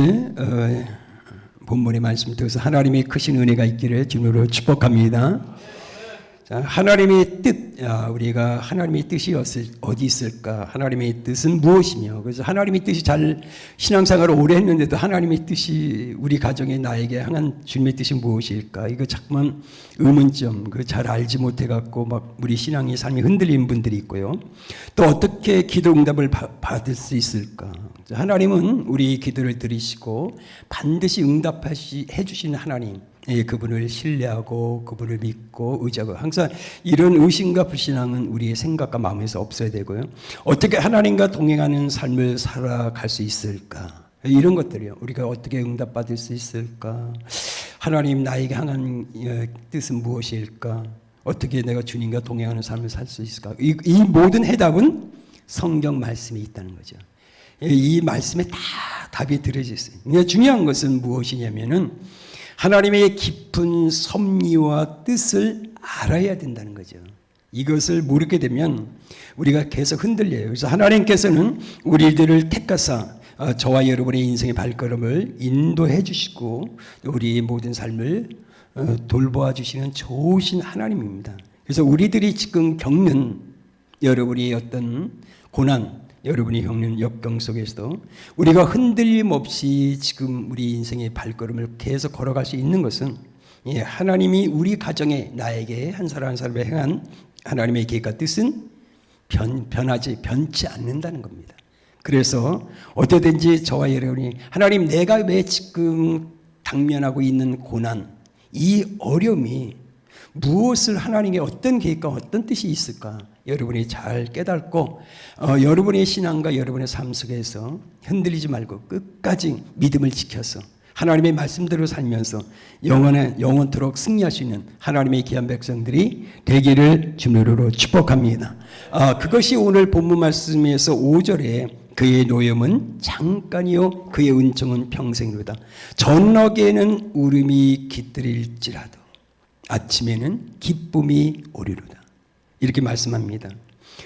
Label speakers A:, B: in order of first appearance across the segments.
A: 오늘 본문의 말씀을 통해서 하나님의 크신 은혜가 있기를 주님으로 축복합니다. 자, 하나님의 뜻, 우리가 하나님의 뜻이 어디 있을까? 하나님의 뜻은 무엇이며? 그래서 하나님의 뜻이 잘 신앙생활을 오래 했는데도 하나님의 뜻이 우리 가정에 나에게 향한 주님의 뜻이 무엇일까? 이거 자꾸만 의문점, 잘 알지 못해갖고 막 우리 신앙의 삶이 흔들리는 분들이 있고요. 또 어떻게 기도 응답을 받을 수 있을까? 하나님은 우리 기도를 들으시고 반드시 응답해 주시는 하나님. 그분을 신뢰하고 그분을 믿고 의지하고 항상 이런 의심과 불신앙은 우리의 생각과 마음에서 없어야 되고요. 어떻게 하나님과 동행하는 삶을 살아갈 수 있을까? 이런 것들이요. 우리가 어떻게 응답받을 수 있을까? 하나님 나에게 향한 뜻은 무엇일까? 어떻게 내가 주님과 동행하는 삶을 살 수 있을까? 이 모든 해답은 성경 말씀에 있다는 거죠. 이 말씀에 다 답이 들어져 있어요. 중요한 것은 무엇이냐면은 하나님의 깊은 섭리와 뜻을 알아야 된다는 거죠. 이것을 모르게 되면 우리가 계속 흔들려요. 그래서 하나님께서는 우리들을 택하사 저와 여러분의 인생의 발걸음을 인도해 주시고 우리 모든 삶을 돌보아 주시는 좋으신 하나님입니다. 그래서 우리들이 지금 겪는 여러분의 어떤 고난, 여러분이 겪는 역경 속에서도 우리가 흔들림 없이 지금 우리 인생의 발걸음을 계속 걸어갈 수 있는 것은 하나님이 우리 가정에 나에게 한 사람 한 사람에 행한 하나님의 계획과 뜻은 변치 않는다는 겁니다. 그래서 어떻게든지 저와 여러분이 하나님 내가 왜 지금 당면하고 있는 고난, 이 어려움이 무엇을 하나님의 어떤 계획과 어떤 뜻이 있을까? 여러분이 잘 깨닫고 여러분의 신앙과 여러분의 삶 속에서 흔들리지 말고 끝까지 믿음을 지켜서 하나님의 말씀대로 살면서 영원토록 승리할 수 있는 하나님의 귀한 백성들이 되기를 주님으로 축복합니다. 그것이 오늘 본문 말씀에서 5절에 그의 노염은 잠깐이요 그의 은총은 평생이로다. 저녁에는 울음이 깃들일지라도 아침에는 기쁨이 오리로다. 이렇게 말씀합니다.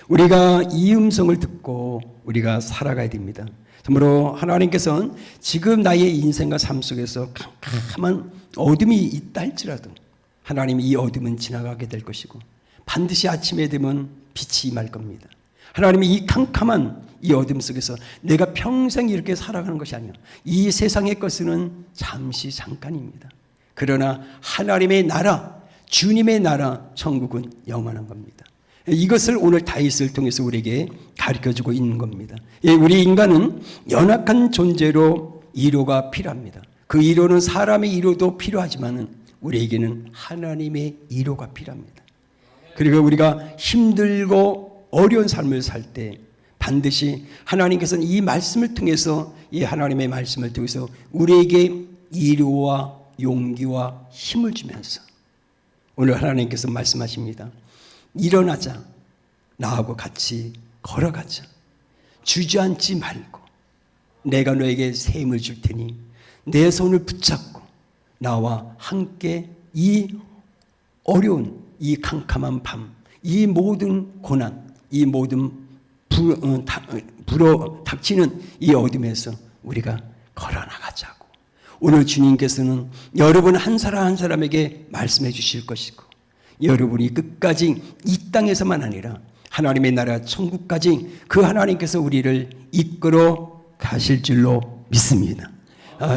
A: 우리가 이 음성을 듣고 우리가 살아가야 됩니다. 참으로 하나님께서는 지금 나의 인생과 삶 속에서 캄캄한 어둠이 있다 할지라도 하나님 이 어둠은 지나가게 될 것이고 반드시 아침에 되면 빛이 임할 겁니다. 하나님이 이 캄캄한 이 어둠 속에서 내가 평생 이렇게 살아가는 것이 아니야. 이 세상의 것은 잠시 잠깐입니다. 그러나 하나님의 나라, 주님의 나라, 천국은 영원한 겁니다. 이것을 오늘 다윗을 통해서 우리에게 가르쳐주고 있는 겁니다. 우리 인간은 연약한 존재로 위로가 필요합니다. 그 위로는 사람의 위로도 필요하지만 우리에게는 하나님의 위로가 필요합니다. 그리고 우리가 힘들고 어려운 삶을 살 때 반드시 하나님께서는 이 말씀을 통해서 이 하나님의 말씀을 통해서 우리에게 위로와 용기와 힘을 주면서 오늘 하나님께서 말씀하십니다. 일어나자. 나하고 같이 걸어가자. 주저앉지 말고 내가 너에게 새 힘을 줄 테니 내 손을 붙잡고 나와 함께 이 어려운 이 캄캄한 밤, 이 모든 고난, 이 모든 닥치는 이 어둠에서 우리가 걸어나가자고. 오늘 주님께서는 여러분 한 사람 한 사람에게 말씀해 주실 것이고 여러분이 끝까지 이 땅에서만 아니라 하나님의 나라 천국까지 그 하나님께서 우리를 이끌어 가실 줄로 믿습니다.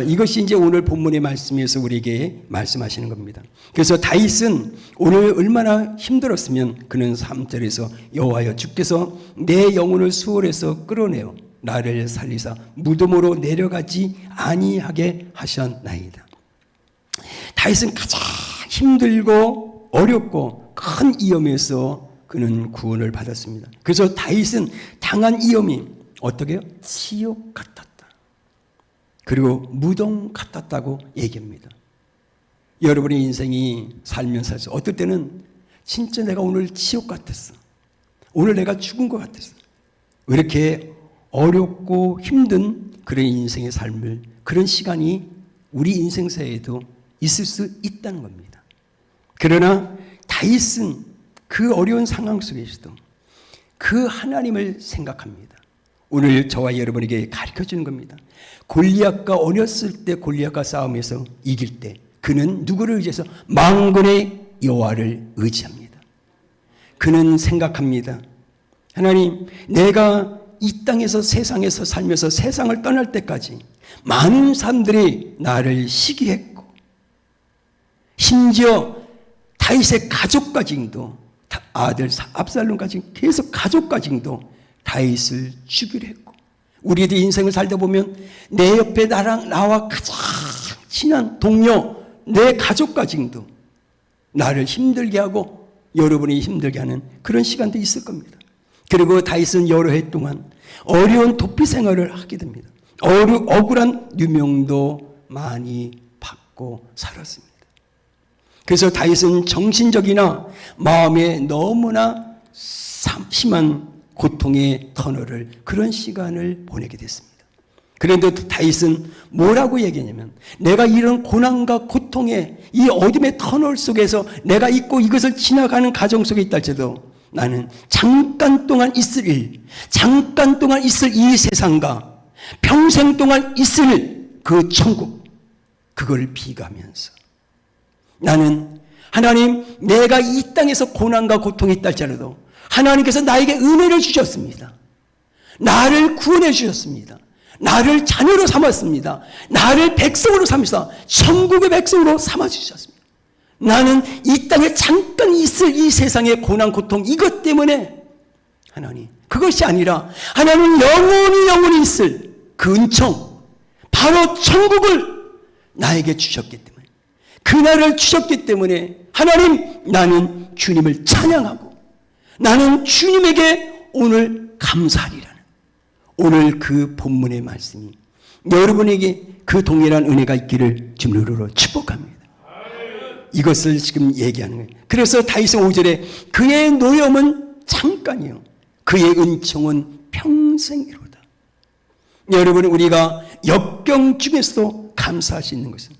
A: 이것이 이제 오늘 본문의 말씀에서 우리에게 말씀하시는 겁니다. 그래서 다윗은 오늘 얼마나 힘들었으면 그는 3절에서 여호와여 주께서 내 영혼을 수월해서 끌어내어 나를 살리사 무덤으로 내려가지 아니하게 하셨나이다. 다윗은 가장 힘들고 어렵고 큰 위험에서 그는 구원을 받았습니다. 그래서 다윗은 당한 위험이 어떻게 해요? 지옥 같았다. 그리고 무덤 같았다고 얘기합니다. 여러분의 인생이 살면서 어떨 때는 진짜 내가 오늘 지옥 같았어. 오늘 내가 죽은 것 같았어. 왜 이렇게 어렵고 힘든 그런 인생의 삶을 그런 시간이 우리 인생사에도 있을 수 있다는 겁니다. 그러나 다윗은 그 어려운 상황 속에서도 그 하나님을 생각합니다. 오늘 저와 여러분에게 가르쳐주는 겁니다. 골리앗과 어렸을 때 골리앗과 싸움에서 이길 때 그는 누구를 의지해서? 만군의 여호와를 의지합니다. 그는 생각합니다. 하나님, 내가 이 땅에서 세상에서 살면서 세상을 떠날 때까지 많은 사람들이 나를 시기했고 심지어 다윗의 가족까지도 아들 압살롬까지 계속 가족까지도 다윗을 죽이려 했고 우리들 인생을 살다 보면 내 옆에 나와 가장 친한 동료 내 가족까지도 나를 힘들게 하고 여러분이 힘들게 하는 그런 시간도 있을 겁니다. 그리고 다윗은 여러 해 동안 어려운 도피 생활을 하게 됩니다. 억울한 누명도 많이 받고 살았습니다. 그래서 다윗은 정신적이나 마음에 너무나 심한 고통의 터널을 그런 시간을 보내게 됐습니다. 그런데 다윗은 뭐라고 얘기했냐면 내가 이런 고난과 고통의 이 어둠의 터널 속에서 내가 있고 이것을 지나가는 가정 속에 있다 할지라도 나는 잠깐 동안 있을 이 세상과 평생 동안 있을 그 천국 그걸 비교하면서 나는 하나님 내가 이 땅에서 고난과 고통이 있다 할지라도 하나님께서 나에게 은혜를 주셨습니다. 나를 구원해 주셨습니다. 나를 자녀로 삼았습니다. 나를 백성으로 삼으셔서 천국의 백성으로 삼아주셨습니다. 나는 이 땅에 잠깐 있을 이 세상의 고난 고통 이것 때문에 하나님 그것이 아니라 하나님 영원히 있을 그 은총 바로 천국을 나에게 주셨기 때문에 그날을 주셨기 때문에 하나님 나는 주님을 찬양하고 나는 주님에게 오늘 감사하리라는 오늘 그 본문의 말씀이 여러분에게 그 동일한 은혜가 있기를 주님으로 축복합니다. 이것을 지금 얘기하는 거예요. 그래서 다윗은 5절에 그의 노염은 잠깐이요 그의 은총은 평생이로다. 여러분 우리가 역경 중에서도 감사할 수 있는 것은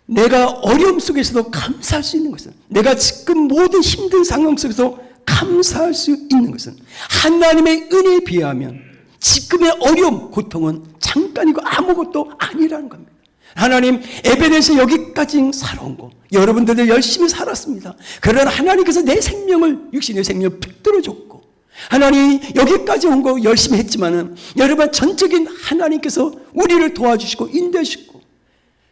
A: 내가 어려움 속에서도 감사할 수 있는 것은 내가 지금 모든 힘든 상황 속에서 감사할 수 있는 것은 하나님의 은혜에 비하면 지금의 어려움, 고통은 잠깐이고 아무것도 아니라는 겁니다. 하나님 에베네에서 여기까지 살아온 거 여러분들도 열심히 살았습니다. 그러나 하나님께서 내 생명을 육신의 생명을 붙들어 줬고 하나님 여기까지 온 거 열심히 했지만은 여러분 전적인 하나님께서 우리를 도와주시고 인도해주시고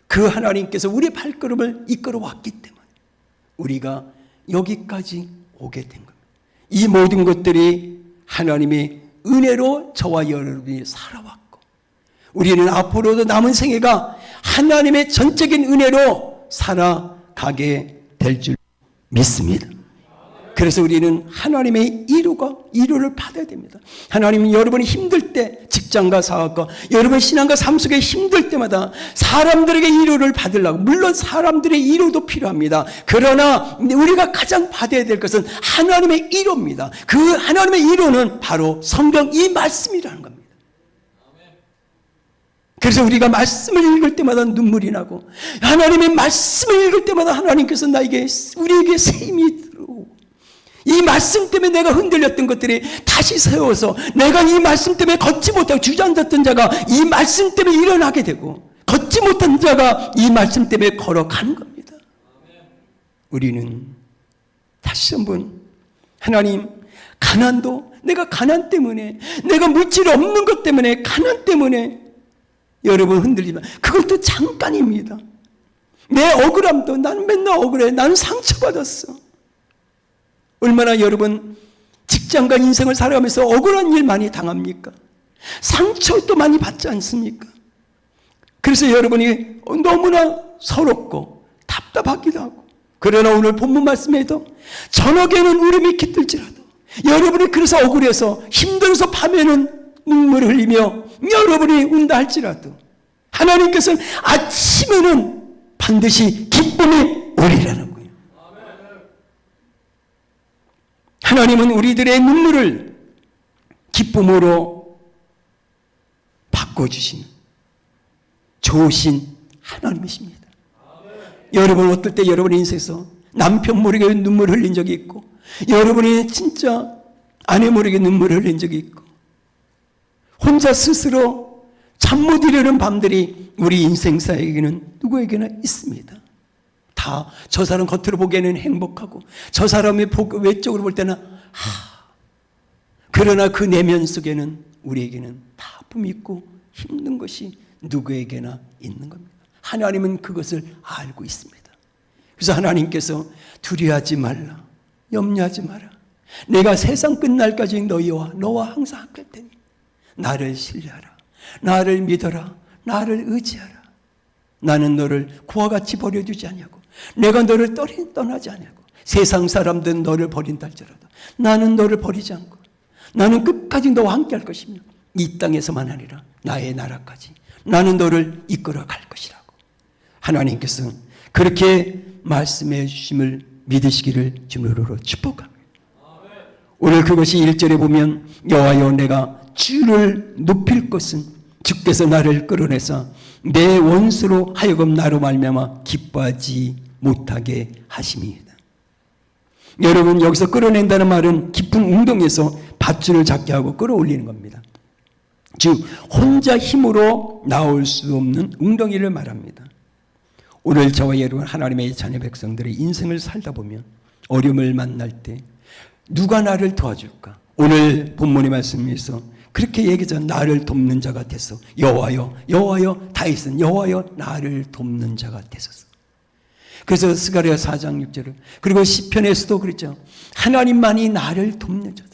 A: 그 하나님께서 우리 발걸음을 이끌어 왔기 때문에 우리가 여기까지 오게 된 겁니다. 이 모든 것들이 하나님의 은혜로 저와 여러분이 살아왔고 우리는 앞으로도 남은 생애가 하나님의 전적인 은혜로 살아가게 될 줄 믿습니다. 그래서 우리는 하나님의 위로를 받아야 됩니다. 하나님은 여러분이 힘들 때 직장과 사업과 여러분 신앙과 삶 속에 힘들 때마다 사람들에게 위로를 받으려고 물론 사람들의 위로도 필요합니다. 그러나 우리가 가장 받아야 될 것은 하나님의 위로입니다. 그 하나님의 위로는 바로 성경 이 말씀이라는 겁니다. 그래서 우리가 말씀을 읽을 때마다 눈물이 나고 하나님의 말씀을 읽을 때마다 하나님께서 우리에게 새 힘이 들어오고 이 말씀 때문에 내가 흔들렸던 것들이 다시 세워서 내가 이 말씀 때문에 걷지 못하고 주저앉았던 자가 이 말씀 때문에 일어나게 되고 걷지 못한 자가 이 말씀 때문에 걸어가는 겁니다. 우리는 다시 한번 하나님 가난도 내가 가난 때문에 내가 물질이 없는 것 때문에 가난 때문에 여러분 흔들리면 그것도 잠깐입니다. 내 억울함도 나는 맨날 억울해. 나는 상처받았어. 얼마나 여러분 직장과 인생을 살아가면서 억울한 일 많이 당합니까? 상처도 많이 받지 않습니까? 그래서 여러분이 너무나 서럽고 답답하기도 하고 그러나 오늘 본문 말씀에도 저녁에는 울음이 깃들지라도 여러분이 그래서 억울해서 힘들어서 밤에는 눈물을 흘리며 여러분이 운다 할지라도 하나님께서는 아침에는 반드시 기쁨이 오리라는 거예요. 하나님은 우리들의 눈물을 기쁨으로 바꿔주시는 좋으신 하나님이십니다. 여러분 어떨 때 여러분의 인생에서 남편 모르게 눈물 흘린 적이 있고 여러분이 진짜 아내 모르게 눈물 흘린 적이 있고 혼자 스스로 잠 못 이루는 밤들이 우리 인생사에게는 누구에게나 있습니다. 다 저 사람 겉으로 보기에는 행복하고 저 사람의 외적으로 볼 때는 그러나 그 내면 속에는 우리에게는 다 아픔이 있고 힘든 것이 누구에게나 있는 겁니다. 하나님은 그것을 알고 있습니다. 그래서 하나님께서 두려워하지 말라, 염려하지 마라. 내가 세상 끝날까지 너와 항상 함께 할 테니 나를 신뢰하라, 나를 믿어라, 나를 의지하라. 나는 너를 그와 같이 버려두지 않냐고. 내가 너를 떠나지 않냐고. 세상 사람들은 너를 버린다 할지라도 나는 너를 버리지 않고 나는 끝까지 너와 함께 할 것이며 이 땅에서만 아니라 나의 나라까지 나는 너를 이끌어 갈 것이라고. 하나님께서 그렇게 말씀해 주심을 믿으시기를 주님으로 축복합니다. 오늘 그것이 1절에 보면 여호와여 내가 주를 높일 것은 주께서 나를 끌어내사 내 원수로 하여금 나로 말미암아 기뻐하지 못하게 하심이다. 여러분 여기서 끌어낸다는 말은 깊은 웅덩이에서 밧줄을 잡게 하고 끌어올리는 겁니다. 즉 혼자 힘으로 나올 수 없는 웅덩이를 말합니다. 오늘 저와 여러분 하나님의 자녀 백성들의 인생을 살다 보면 어려움을 만날 때 누가 나를 도와줄까? 오늘 본문의 말씀에서 그렇게 얘기하죠. 나를 돕는 자가 되소. 여호와여 다윗은 여호와여 나를 돕는 자가 되소서. 그래서 스가랴 4장 6절을 그리고 시편에서도 그랬죠. 하나님만이 나를 돕는 자다.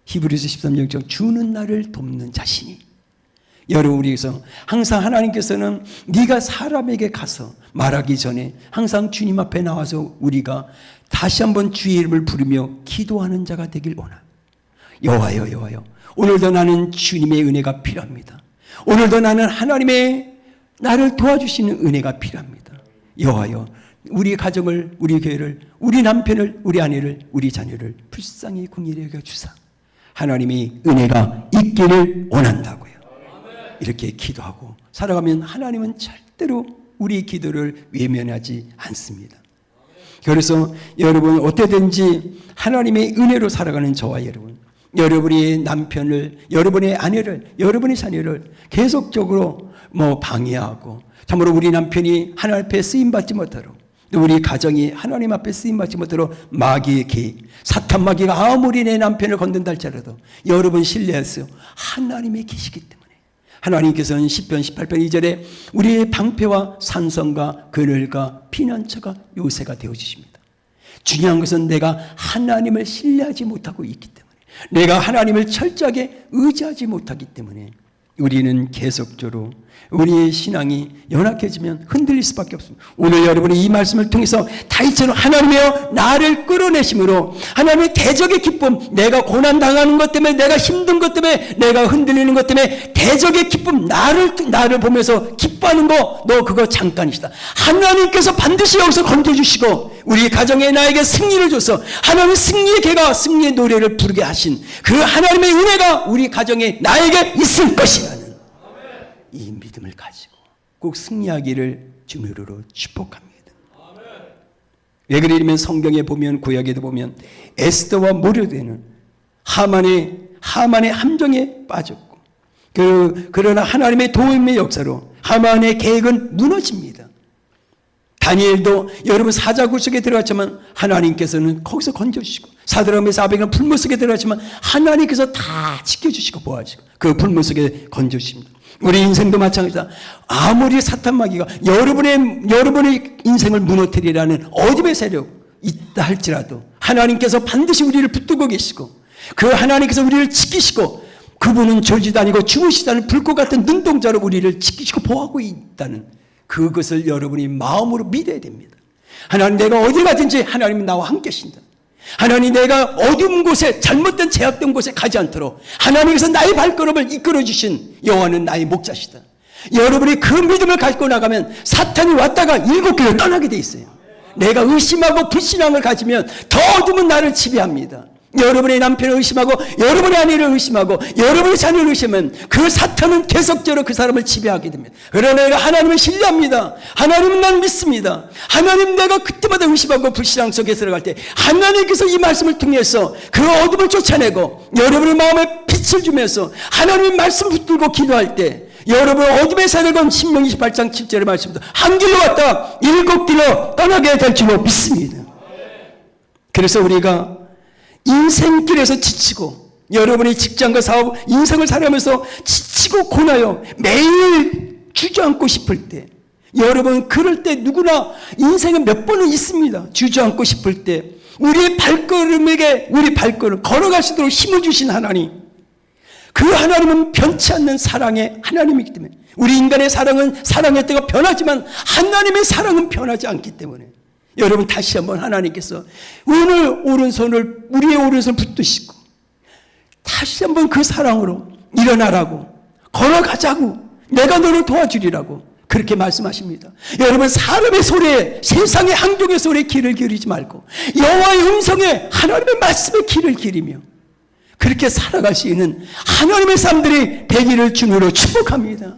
A: 히브리서 13장 6절 주는 나를 돕는 자신이. 여러분 우리에서 항상 하나님께서는 네가 사람에게 가서 말하기 전에 항상 주님 앞에 나와서 우리가 다시 한번 주의 이름을 부르며 기도하는 자가 되길 원합니다. 여호와여 오늘도 나는 주님의 은혜가 필요합니다. 오늘도 나는 하나님의 나를 도와주시는 은혜가 필요합니다. 여호와여 우리 가정을, 우리 교회를, 우리 남편을, 우리 아내를, 우리 자녀를 불쌍히 긍휼히 여겨 주사 하나님의 은혜가 있기를 원한다고요. 이렇게 기도하고 살아가면 하나님은 절대로 우리 기도를 외면하지 않습니다. 그래서 여러분 어떻게든지 하나님의 은혜로 살아가는 저와 여러분, 여러분의 남편을, 여러분의 아내를, 여러분의 자녀를 계속적으로 방해하고 참으로 우리 남편이 하나님 앞에 쓰임받지 못하도록 우리 가정이 하나님 앞에 쓰임받지 못하도록 마귀의 개, 사탄 마귀가 아무리 내 남편을 건든다 할지라도 여러분 신뢰하세요. 하나님의 계시기 때문에 하나님께서는 시편 18편 2절에 우리의 방패와 산성과 그늘과 피난처가 요새가 되어주십니다. 중요한 것은 내가 하나님을 신뢰하지 못하고 있기 때문에 내가 하나님을 철저하게 의지하지 못하기 때문에 우리는 계속적으로 우리의 신앙이 연약해지면 흔들릴 수밖에 없습니다. 오늘 여러분이 이 말씀을 통해서 다윗처럼 하나님이여 나를 끌어내심으로 하나님의 대적의 기쁨, 내가 고난당하는 것 때문에 내가 힘든 것 때문에 내가 흔들리는 것 때문에 대적의 기쁨, 나를 보면서 기뻐하는 거 너 그거 잠깐이시다. 하나님께서 반드시 여기서 건져주시고 우리 가정에 나에게 승리를 줘서 하나님의 승리의 개가 승리의 노래를 부르게 하신 그 하나님의 은혜가 우리 가정에 나에게 있을 것이라는 이 믿음을 가지고 꼭 승리하기를 주님으로 축복합니다. 왜 그러냐면 성경에 보면 구약에도 보면 에스더와 모르드게는 하만의 함정에 빠졌고 그러나 하나님의 도움의 역사로 하만의 계획은 무너집니다. 다니엘도 여러분 사자굴 속에 들어갔지만 하나님께서는 거기서 건져주시고 사드락 메삭 아벳네고는 불못 속에 들어갔지만 하나님께서 다 지켜주시고 보아주시고 그 불못 속에 건져주십니다. 우리 인생도 마찬가지다. 아무리 사탄 마귀가 여러분의 인생을 무너뜨리라는 어둠의 세력 있다 할지라도 하나님께서 반드시 우리를 붙들고 계시고 그 하나님께서 우리를 지키시고 그분은 졸지도 아니고 주무시지 않은 불꽃 같은 눈동자로 우리를 지키시고 보호하고 있다는 그것을 여러분이 마음으로 믿어야 됩니다. 하나님 내가 어디 가든지 하나님은 나와 함께 하신다. 하나님 내가 어두운 곳에 잘못된 제약된 곳에 가지 않도록 하나님께서 나의 발걸음을 이끌어 주신 여호와는 나의 목자시다. 여러분이 그 믿음을 가지고 나가면 사탄이 왔다가 7길로 떠나게 돼 있어요. 내가 의심하고 불신앙을 가지면 더 어둠은 나를 지배합니다. 여러분의 남편을 의심하고 여러분의 아내를 의심하고 여러분의 자녀를 의심하면 그 사탄은 계속적으로 그 사람을 지배하게 됩니다. 그러나 내가 하나님을 신뢰합니다. 하나님은 난 믿습니다. 하나님 내가 그때마다 의심하고 불신앙 속에 들어갈 때 하나님께서 이 말씀을 통해서 그 어둠을 쫓아내고 여러분의 마음에 빛을 주면서 하나님의 말씀 붙들고 기도할 때 여러분 어둠의 산을 건 신명기 28장 7절의 말씀도 한 길로 왔다 7길로 떠나게 될 줄로 믿습니다. 그래서 우리가 인생길에서 지치고 여러분의 직장과 사업, 인생을 살아가면서 지치고 고나요 매일 주저앉고 싶을 때 여러분 그럴 때 누구나 인생에 몇 번은 있습니다. 주저앉고 싶을 때 우리의 발걸음에게 우리 발걸음 걸어갈 수 있도록 힘을 주신 하나님, 그 하나님은 변치 않는 사랑의 하나님이기 때문에 우리 인간의 사랑은 사랑의 때가 변하지만 하나님의 사랑은 변하지 않기 때문에 여러분 다시 한번 하나님께서 오늘 오른손을 우리의 오른손 붙드시고 다시 한번 그 사랑으로 일어나라고 걸어가자고 내가 너를 도와주리라고 그렇게 말씀하십니다. 여러분 사람의 소리에 세상의 항종의 소리에 귀를 기울이지 말고 여호와의 음성에 하나님의 말씀에 귀를 기울이며 그렇게 살아갈 수 있는 하나님의 사람들이 되기를 주님으로 축복합니다.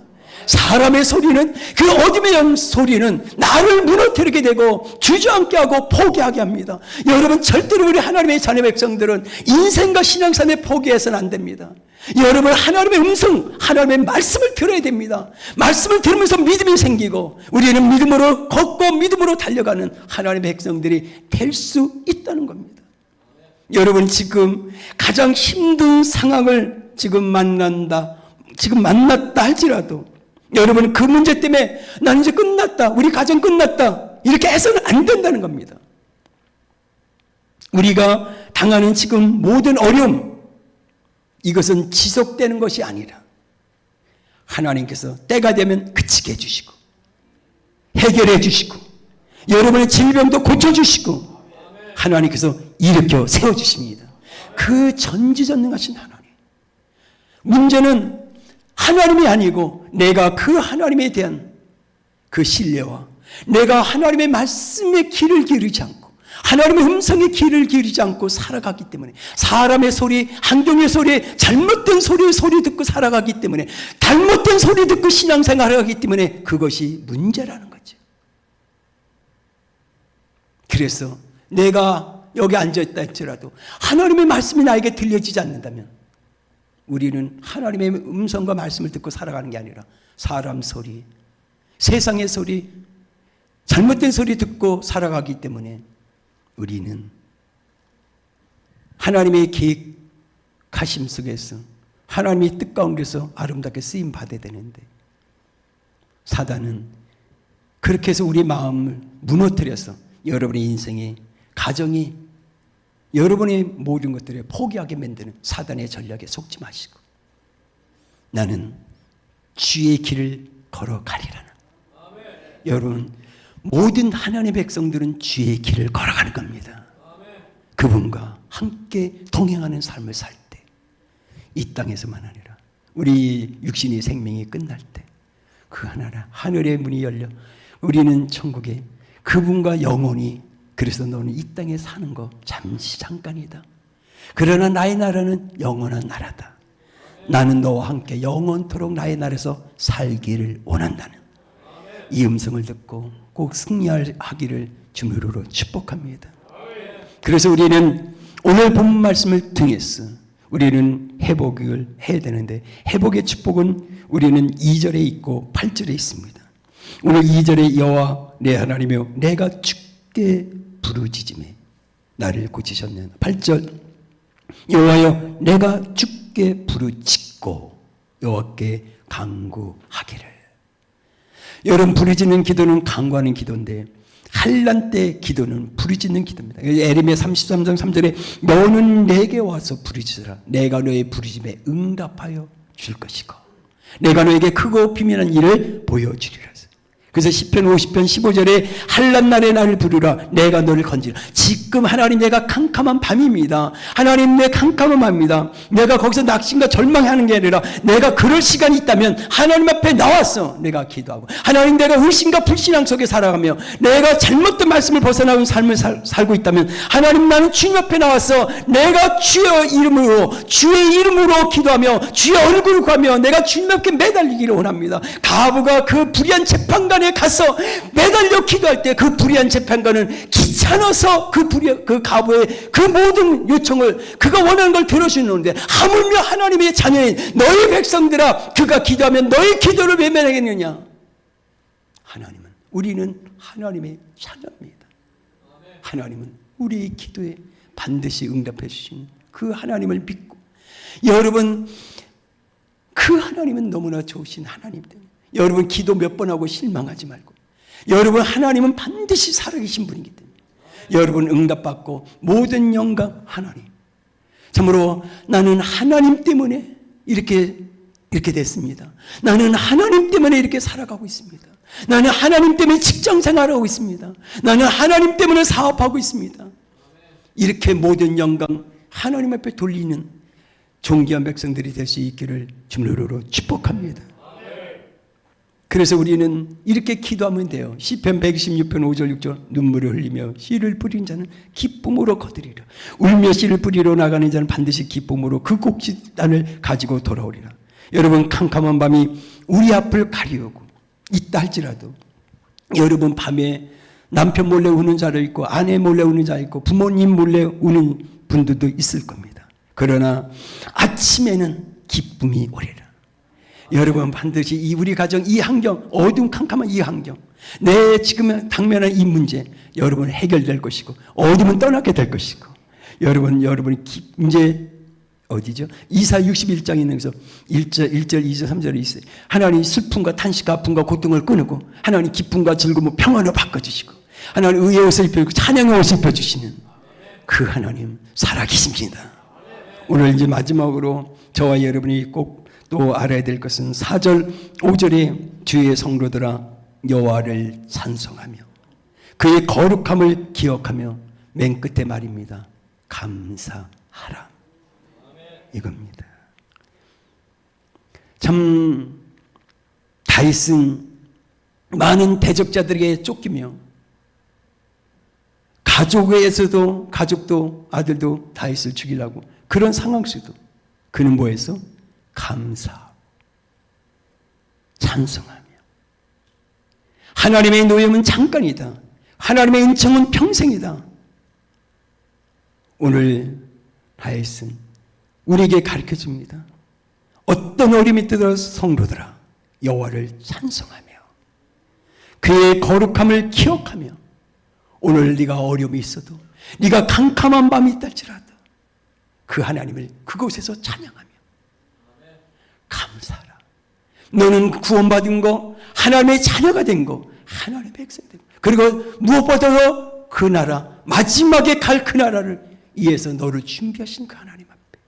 A: 사람의 소리는 그 어둠의 소리는 나를 무너뜨리게 되고 주저앉게 하고 포기하게 합니다. 여러분 절대로 우리 하나님의 자녀 백성들은 인생과 신앙생활에 포기해서는 안 됩니다. 여러분 하나님의 음성 하나님의 말씀을 들어야 됩니다. 말씀을 들으면서 믿음이 생기고 우리는 믿음으로 걷고 믿음으로 달려가는 하나님의 백성들이 될 수 있다는 겁니다. 여러분 지금 가장 힘든 상황을 지금 만났다 할지라도 여러분 그 문제 때문에 난 이제 끝났다 우리 가정 끝났다 이렇게 해서는 안 된다는 겁니다. 우리가 당하는 지금 모든 어려움 이것은 지속되는 것이 아니라 하나님께서 때가 되면 그치게 해주시고 해결해 주시고 여러분의 질병도 고쳐주시고 하나님께서 일으켜 세워주십니다. 그 전지전능하신 하나님. 문제는 하나님이 아니고 내가 그 하나님에 대한 그 신뢰와 내가 하나님의 말씀에 귀를 기울이지 않고 하나님의 음성에 귀를 기울이지 않고 살아가기 때문에 사람의 소리, 환경의 소리, 잘못된 소리 듣고 살아가기 때문에 잘못된 소리 듣고 신앙생활을 하기 때문에 그것이 문제라는 거죠. 그래서 내가 여기 앉아있다 할지라도 하나님의 말씀이 나에게 들려지지 않는다면 우리는 하나님의 음성과 말씀을 듣고 살아가는 게 아니라 사람 소리, 세상의 소리, 잘못된 소리 듣고 살아가기 때문에 우리는 하나님의 계획하심 속에서 하나님의 뜻 가운데서 아름답게 쓰임 받아야 되는데 사단은 그렇게 해서 우리 마음을 무너뜨려서 여러분의 인생에 가정이 여러분의 모든 것들을 포기하게 만드는 사단의 전략에 속지 마시고 나는 주의 길을 걸어가리라는 여러분 모든 하나님의 백성들은 주의 길을 걸어가는 겁니다. 그분과 함께 동행하는 삶을 살 때 이 땅에서만 아니라 우리 육신의 생명이 끝날 때 그 하늘의 문이 열려 우리는 천국에 그분과 영원히 그래서 너는 이 땅에 사는 거 잠시 잠깐이다. 그러나 나의 나라는 영원한 나라다. 나는 너와 함께 영원토록 나의 나라에서 살기를 원한다는 이 음성을 듣고 꼭 승리하기를 주님으로 축복합니다. 그래서 우리는 오늘 본 말씀을 통해서 우리는 회복을 해야 되는데 회복의 축복은 우리는 2절에 있고 8절에 있습니다. 오늘 2절에 여호와 내 하나님이여 내가 주께 부르짖음에 나를 고치셨네. 8절 여호와여 내가 주께 부르짖고 여호와께 간구하기를. 여러분 부르짖는 기도는 간구하는 기도인데 환난 때 기도는 부르짖는 기도입니다. 예레미야 33장 3절에 너는 내게 와서 부르짖으라 내가 너의 부르짖음에 응답하여 줄 것이고 내가 너에게 크고 비밀한 일을 보여주리라. 그래서 시편 50편 15절에 한낮날에 나를 부르라 내가 너를 건지라. 지금 하나님 내가 캄캄한 밤입니다. 하나님 내 캄캄한 밤입니다. 내가 거기서 낙심과 절망하는 게 아니라 내가 그럴 시간이 있다면 하나님 앞에 나와서 내가 기도하고 하나님 내가 의심과 불신앙 속에 살아가며 내가 잘못된 말씀을 벗어나온 삶을 살고 있다면 하나님 나는 주님 앞에 나와서 내가 주의 이름으로 기도하며 주의 얼굴을 구하며 내가 주님 앞에 매달리기를 원합니다. 가부가 그 불의한 재판관에 가서 매달려 기도할 때 그 불의한 재판관은 귀찮아서 그 가부의 그 모든 요청을 그가 원하는 걸 들어주는데 하물며 하나님의 자녀인 너희 백성들아 그가 기도하면 너희 기도를 왜 면하겠느냐. 우리는 하나님의 자녀입니다. 하나님은 우리의 기도에 반드시 응답해 주시는 그 하나님을 믿고 여러분 그 하나님은 너무나 좋으신 하나님 때문에 여러분 기도 몇 번 하고 실망하지 말고 여러분 하나님은 반드시 살아계신 분이기 때문에 여러분 응답받고 모든 영광 하나님. 참으로 나는 하나님 때문에 이렇게 됐습니다. 나는 하나님 때문에 이렇게 살아가고 있습니다. 나는 하나님 때문에 직장 생활하고 있습니다. 나는 하나님 때문에 사업하고 있습니다. 이렇게 모든 영광 하나님 앞에 돌리는 존귀한 백성들이 될 수 있기를 주님으로 축복합니다. 그래서 우리는 이렇게 기도하면 돼요. 시편 126편 5절 6절 눈물을 흘리며 씨를 뿌린 자는 기쁨으로 거두리라. 울며 씨를 뿌리러 나가는 자는 반드시 기쁨으로 그 곡식단을 가지고 돌아오리라. 여러분 캄캄한 밤이 우리 앞을 가리우고 있다 할지라도 여러분 밤에 남편 몰래 우는 자도 있고 아내 몰래 우는 자 있고 부모님 몰래 우는 분들도 있을 겁니다. 그러나 아침에는 기쁨이 오리라. 여러분 반드시 우리 가정 이 환경 어두운 캄캄한 이 환경 내 지금 당면한 이 문제 여러분 해결될 것이고 어둠은 떠나게 될 것이고 여러분이 이제 어디죠? 이사 61장에 있는 데서 1절 2절 3절에 있어요. 하나님 슬픔과 탄식과 아픔과 고통을 끊고 하나님 기쁨과 즐거움을 평안으로 바꿔주시고 하나님 의의 옷을 입혀주고 찬양의 옷을 입혀주시는 그 하나님 살아계십니다. 오늘 이제 마지막으로 저와 여러분이 꼭 또 알아야 될 것은 4절 5절에 주의 성도들아 여호와를 찬송하며 그의 거룩함을 기억하며 맨 끝에 말입니다. 감사하라. 이겁니다. 참 다윗은 많은 대적자들에게 쫓기며 가족도 아들도 다윗을 죽이려고 그런 상황 속에도 그는 뭐했어? 감사, 찬송하며 하나님의 노염은 잠깐이다. 하나님의 은총은 평생이다. 오늘 다윗은 우리에게 가르쳐줍니다. 어떤 어림이 있더라도 성도들아 여호와를 찬송하며 그의 거룩함을 기억하며 오늘 네가 어려움이 있어도 네가 캄캄한 밤이 있달지라도 그 하나님을 그곳에서 찬양하며 감사하라. 너는 구원받은 거 하나님의 자녀가 된 거 하나님의 백성이 된 거 그리고 무엇보다도 그 나라 마지막에 갈 그 나라를 위해서 너를 준비하신 그 하나님 앞에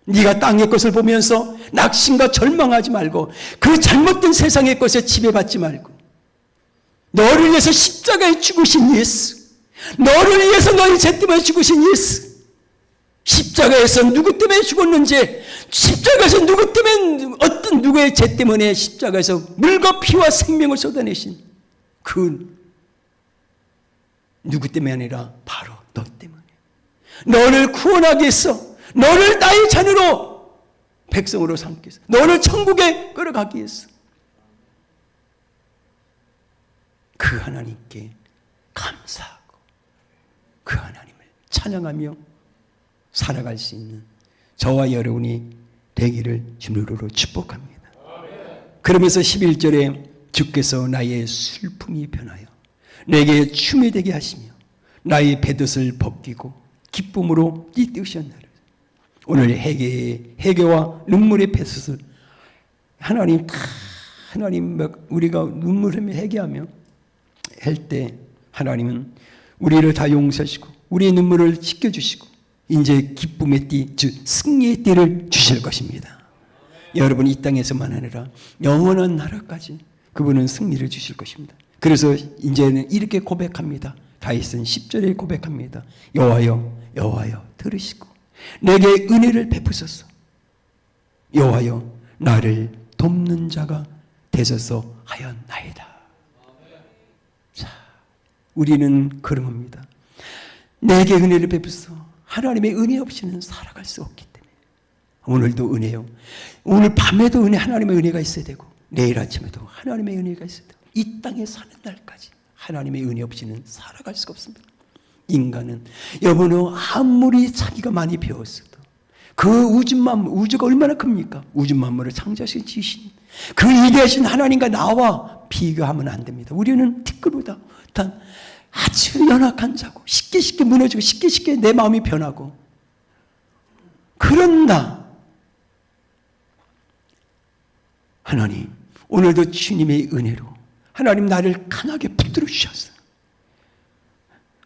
A: 네가 땅의 것을 보면서 낙심과 절망하지 말고 그 잘못된 세상의 것에 지배받지 말고 너를 위해서 십자가에 죽으신 예수, 너를 위해서 너희 죄 때문에 죽으신 예수, 십자가에서 누구 때문에 죽었는지, 십자가에서 누구 때문에 어떤 누구의 죄 때문에 십자가에서 물과 피와 생명을 쏟아내신 그 누구 때문에 아니라 바로 너 때문에 너를 구원하기 위해서 너를 나의 자녀로 백성으로 삼기 위해서 너를 천국에 끌어가기 위해서 그 하나님께 감사하고 그 하나님을 찬양하며 살아갈 수 있는 저와 여러분이 되기를 주님으로 축복합니다. 그러면서 11절에 주께서 나의 슬픔이 변하여 내게 춤이 되게 하시며 나의 뱃옷을 벗기고 기쁨으로 띠띠우셨나를. 오늘 해계와 눈물의 뱃옷을 하나님 우리가 눈물을 회개하며 할 때 하나님은 우리를 다 용서하시고 우리의 눈물을 씻겨주시고 이제 기쁨의 띠, 즉 승리의 띠를 주실 것입니다. 여러분 이 땅에서만 아니라 영원한 나라까지 그분은 승리를 주실 것입니다. 그래서 이제는 이렇게 고백합니다. 다윗은 10절에 고백합니다. 여호와여, 여호와여 들으시고 내게 은혜를 베푸소서. 여호와여, 나를 돕는 자가 되소서 하였나이다. 자, 우리는 그러합니다. 내게 은혜를 베푸소. 하나님의 은혜 없이는 살아갈 수 없기 때문에 오늘도 은혜요. 오늘 밤에도 은혜, 하나님의 은혜가 있어야 되고 내일 아침에도 하나님의 은혜가 있어야 되고 이 땅에 사는 날까지 하나님의 은혜 없이는 살아갈 수가 없습니다. 인간은 여러분 아무리 자기가 많이 배웠어도 그 우주가 얼마나 큽니까? 우주 만물을 창조하신 지신 그 위대하신 하나님과 나와 비교하면 안 됩니다. 우리는 티끌보다 단 아주 연약한 자고 쉽게 무너지고 쉽게 내 마음이 변하고 그런다. 하나님 오늘도 주님의 은혜로 하나님 나를 강하게 붙들어 주셨어요.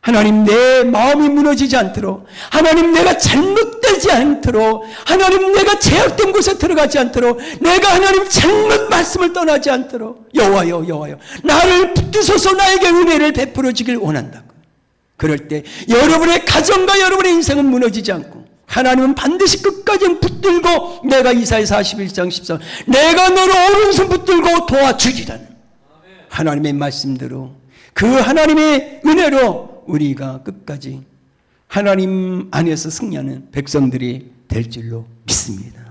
A: 하나님 내 마음이 무너지지 않도록, 하나님 내가 잘못되지 않도록, 하나님 내가 제약된 곳에 들어가지 않도록, 내가 하나님 잘못 말씀을 떠나지 않도록 여호와여, 여호와여 나를 붙드소서. 나에게 은혜를 베풀어 주길 원한다고. 그럴 때 여러분의 가정과 여러분의 인생은 무너지지 않고 하나님은 반드시 끝까지 붙들고 내가 이사야 41장 14 내가 너를 오른손 붙들고 도와주리라는 하나님의 말씀대로 그 하나님의 은혜로 우리가 끝까지 하나님 안에서 승리하는 백성들이 될 줄로 믿습니다.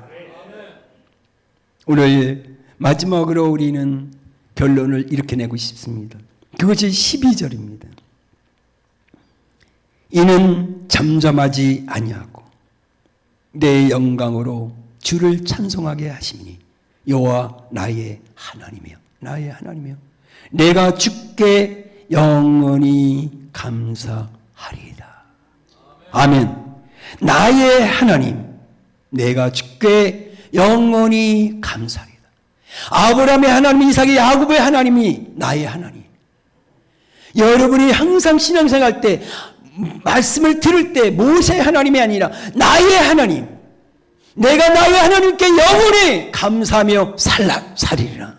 A: 오늘 마지막으로 우리는 결론을 이렇게 내고 싶습니다. 그것이 12절입니다. 이는 잠잠하지 아니하고 내 영광으로 주를 찬송하게 하시니 여호와 나의 하나님이여, 나의 하나님이여, 내가 주께 영원히 감사하리이다. 아멘. 나의 하나님, 내가 주께 영원히 감사하리이다. 아브라함의 하나님, 이삭의 야곱의 하나님이 나의 하나님. 여러분이 항상 신앙생활 때 말씀을 들을 때 모세의 하나님이 아니라 나의 하나님, 내가 나의 하나님께 영원히 감사하며 살리리라.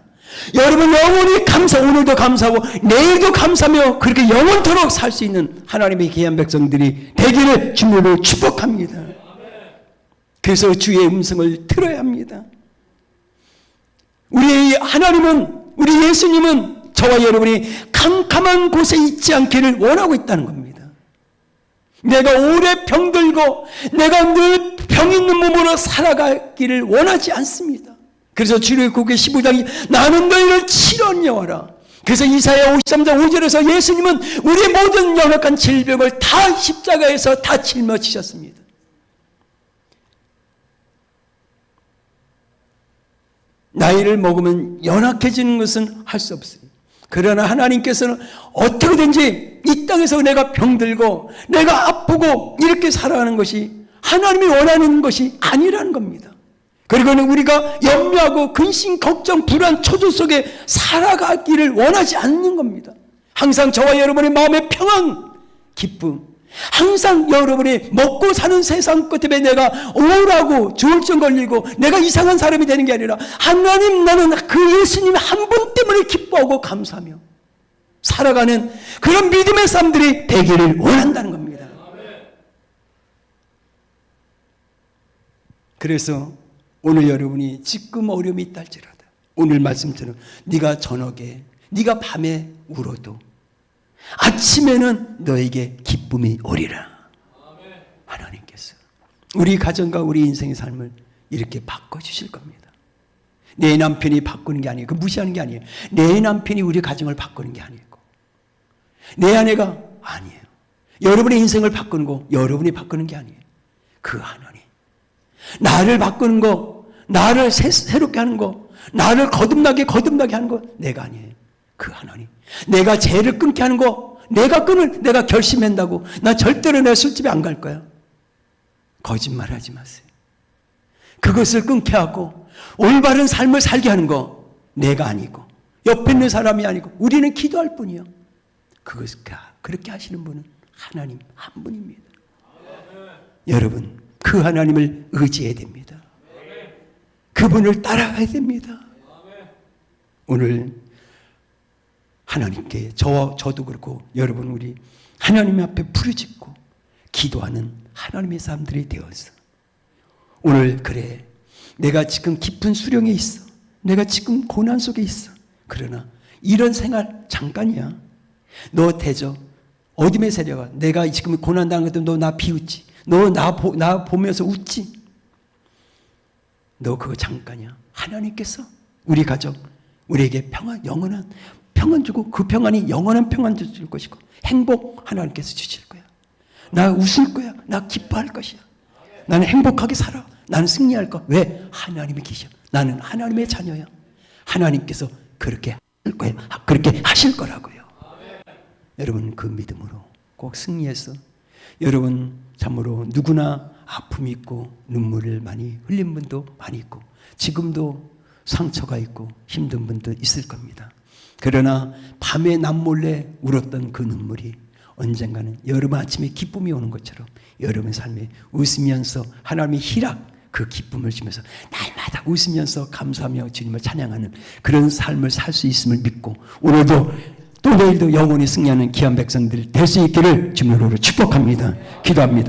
A: 여러분 영원히 오늘도 감사하고 내일도 감사하며 그렇게 영원토록 살 수 있는 하나님의 귀한 백성들이 되기를 주님으로 축복합니다. 그래서 주의 음성을 들어야 합니다. 우리 하나님은, 우리 예수님은 저와 여러분이 캄캄한 곳에 있지 않기를 원하고 있다는 겁니다. 내가 오래 병들고 내가 늘 병 있는 몸으로 살아가기를 원하지 않습니다. 그래서 출애굽기 15장이 나는 너희를 치료하라. 그래서 이사야 53장 5절에서 예수님은 우리의 모든 연약한 질병을 다 십자가에서 다 짊어지셨습니다. 나이를 먹으면 연약해지는 것은 할 수 없어요. 그러나 하나님께서는 어떻게든지 이 땅에서 내가 병들고 내가 아프고 이렇게 살아가는 것이 하나님이 원하는 것이 아니라는 겁니다. 그리고는 우리가 염려하고 근심, 걱정, 불안, 초조 속에 살아가기를 원하지 않는 겁니다. 항상 저와 여러분의 마음의 평안, 기쁨, 항상 여러분이 먹고 사는 세상 끝에 내가 우울하고 조울증 걸리고 내가 이상한 사람이 되는 게 아니라 하나님, 나는 그 예수님 한 분 때문에 기뻐하고 감사하며 살아가는 그런 믿음의 사람들이 되기를 원한다는 겁니다. 그래서 오늘 여러분이 지금 어려움이 있다 할지라도 오늘 말씀처럼 네가 저녁에, 네가 밤에 울어도 아침에는 너에게 기쁨이 오리라. 하나님께서 우리 가정과 우리 인생의 삶을 이렇게 바꿔주실 겁니다. 내 남편이 바꾸는 게 아니에요. 그 무시하는 게 아니에요. 내 남편이 우리 가정을 바꾸는 게 아니고 내 아내가 아니에요. 여러분의 인생을 바꾸는 거 여러분이 바꾸는 게 아니에요. 그 하나님. 나를 바꾸는 거, 나를 새롭게 하는 거, 나를 거듭나게 하는 거 내가 아니에요. 그 하나님. 내가 죄를 끊게 하는 거 내가 결심한다고 나 절대로 내 술집에 안 갈 거야. 거짓말하지 마세요. 그것을 끊게 하고 올바른 삶을 살게 하는 거 내가 아니고 옆에 있는 사람이 아니고 우리는 기도할 뿐이요. 그렇게 하시는 분은 하나님 한 분입니다. 여러분 그 하나님을 의지해야 됩니다. 그분을 따라가야 됩니다. 오늘 하나님께 저도 그렇고 여러분 우리 하나님 앞에 부르짖고 기도하는 하나님의 사람들이 되어서 오늘 그래 내가 지금 깊은 수령에 있어. 내가 지금 고난 속에 있어. 그러나 이런 생활 잠깐이야. 너 대저 어둠의 세력아 내가 지금 고난당할 때 너 나 비웃지. 너 나 보면서 웃지. 너 그거 잠깐이야. 하나님께서 우리 가족 우리에게 평안 영원한 평안 주고 그 평안이 영원한 평안 줄 것이고 행복 하나님께서 주실 거야. 나 웃을 거야. 나 기뻐할 것이야. 나는 행복하게 살아. 나는 승리할 거. 왜? 하나님이 계셔. 나는 하나님의 자녀야. 하나님께서 그렇게 할 거야. 그렇게 하실 거라고요. 여러분 그 믿음으로 꼭 승리해서 여러분 참으로 누구나 아픔이 있고 눈물을 많이 흘린 분도 많이 있고 지금도 상처가 있고 힘든 분도 있을 겁니다. 그러나 밤에 남몰래 울었던 그 눈물이 언젠가는 여러분 아침에 기쁨이 오는 것처럼 여러분의 삶에 웃으면서 하나님의 희락 그 기쁨을 주면서 날마다 웃으면서 감사하며 주님을 찬양하는 그런 삶을 살 수 있음을 믿고 오늘도 또 내일도 영원히 승리하는 귀한 백성들 될 수 있기를 주님으로 축복합니다. 기도합니다.